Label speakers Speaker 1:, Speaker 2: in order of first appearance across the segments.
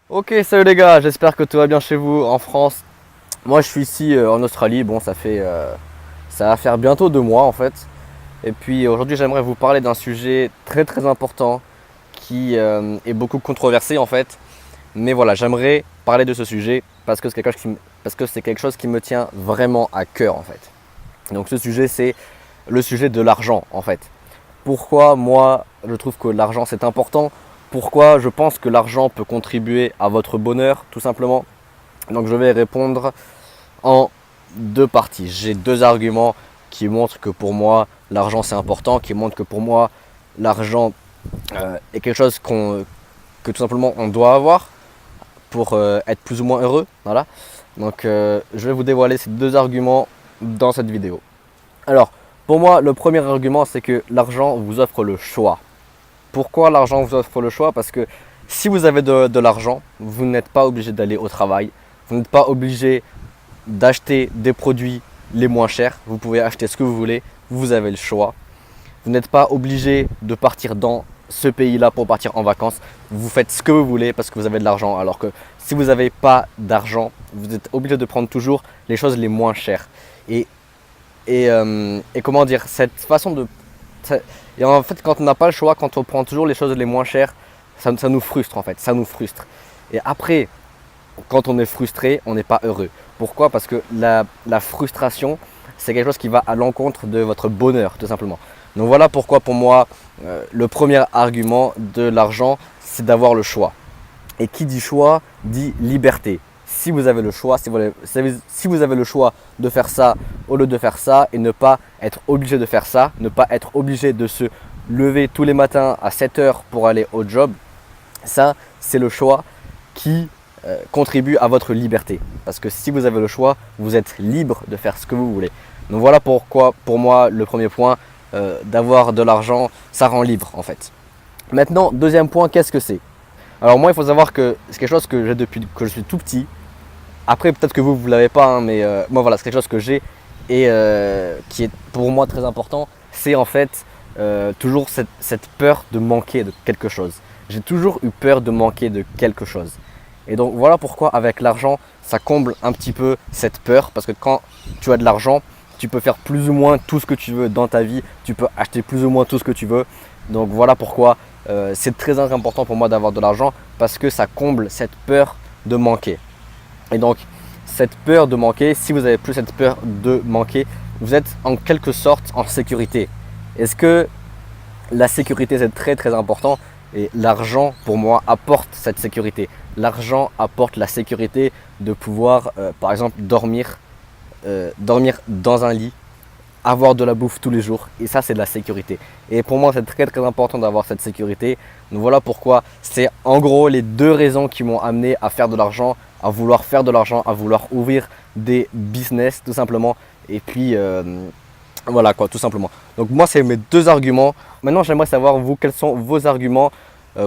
Speaker 1: Ok, salut les gars, j'espère que tout va bien chez vous en France. Moi je suis ici en Australie, bon ça va faire bientôt 2 mois en fait. Et puis aujourd'hui j'aimerais vous parler d'un sujet très important qui est beaucoup controversé en fait. Mais voilà, j'aimerais parler de ce sujet parce que c'est quelque chose qui me tient vraiment à cœur en fait. Donc ce sujet c'est le sujet de l'argent en fait. Pourquoi moi je trouve que l'argent c'est important? Pourquoi je pense que l'argent peut contribuer à votre bonheur tout simplement? Donc je vais répondre en deux parties. J'ai deux arguments qui montrent que pour moi l'argent c'est important, qui montrent que pour moi l'argent est quelque chose que tout simplement on doit avoir pour être plus ou moins heureux. Voilà. Donc je vais vous dévoiler ces deux arguments dans cette vidéo. Alors pour moi le premier argument c'est que l'argent vous offre le choix. Pourquoi l'argent vous offre le choix? Parce que si vous avez de l'argent, vous n'êtes pas obligé d'aller au travail, vous n'êtes pas obligé d'acheter des produits les moins chers, vous pouvez acheter ce que vous voulez, vous avez le choix. Vous n'êtes pas obligé de partir dans ce pays-là pour partir en vacances, vous faites ce que vous voulez parce que vous avez de l'argent. Alors que si vous n'avez pas d'argent, vous êtes obligé de prendre toujours les choses les moins chères. Et comment dire, cette façon de... Et en fait, quand on n'a pas le choix, quand on prend toujours les choses les moins chères, ça nous frustre en fait, ça nous frustre. Et après, quand on est frustré, on n'est pas heureux. Pourquoi? Parce que la frustration, c'est quelque chose qui va à l'encontre de votre bonheur, tout simplement. Donc voilà pourquoi pour moi, le premier argument de l'argent, c'est d'avoir le choix. Et qui dit choix, dit liberté. Si vous avez le choix, si vous avez le choix de faire ça au lieu de faire ça et ne pas être obligé de faire ça, ne pas être obligé de se lever tous les matins à 7 heures pour aller au job, ça c'est le choix qui contribue à votre liberté. Parce que si vous avez le choix, vous êtes libre de faire ce que vous voulez. Donc voilà pourquoi pour moi le premier point, d'avoir de l'argent, ça rend libre en fait. Maintenant, deuxième point, qu'est-ce que c'est? Alors moi il faut savoir que c'est quelque chose que j'ai depuis que je suis tout petit. Après peut-être que vous ne l'avez pas, hein, mais moi voilà, c'est quelque chose que j'ai et qui est pour moi très important. C'est en fait toujours cette peur de manquer de quelque chose. J'ai toujours eu peur de manquer de quelque chose. Et donc voilà pourquoi avec l'argent, ça comble un petit peu cette peur. Parce que quand tu as de l'argent, tu peux faire plus ou moins tout ce que tu veux dans ta vie. Tu peux acheter plus ou moins tout ce que tu veux. Donc voilà pourquoi c'est très important pour moi d'avoir de l'argent. Parce que ça comble cette peur de manquer. Et donc cette peur de manquer, si vous n'avez plus cette peur de manquer, vous êtes en quelque sorte en sécurité. Est-ce que la sécurité c'est très important? Et l'argent pour moi apporte cette sécurité. L'argent apporte la sécurité de pouvoir par exemple dormir dans un lit, avoir de la bouffe tous les jours, et ça c'est de la sécurité. Et pour moi c'est très important d'avoir cette sécurité. Donc voilà pourquoi c'est en gros les deux raisons qui m'ont amené à faire de l'argent, à vouloir faire de l'argent, à vouloir ouvrir des business tout simplement. Et puis voilà quoi, tout simplement. Donc moi c'est mes deux arguments. Maintenant j'aimerais savoir vous, quels sont vos arguments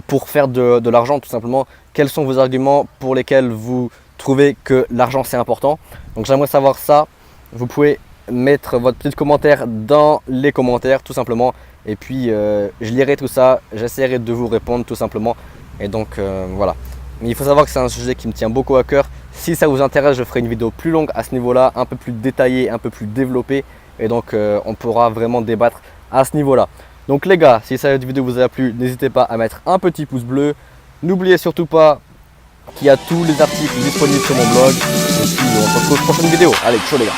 Speaker 1: pour faire de l'argent tout simplement. Quels sont vos arguments pour lesquels vous trouvez que l'argent c'est important? Donc j'aimerais savoir ça. Vous pouvez mettre votre petit commentaire dans les commentaires tout simplement. Et puis je lirai tout ça, j'essaierai de vous répondre tout simplement. Et donc voilà. Mais il faut savoir que c'est un sujet qui me tient beaucoup à cœur. Si ça vous intéresse, je ferai une vidéo plus longue à ce niveau-là, un peu plus détaillée, un peu plus développée. Et donc on pourra vraiment débattre à ce niveau-là. Donc les gars, si cette vidéo vous a plu, n'hésitez pas à mettre un petit pouce bleu. N'oubliez surtout pas qu'il y a tous les articles disponibles sur mon blog. Et puis on se retrouve pour une prochaine vidéo. Allez, ciao les gars.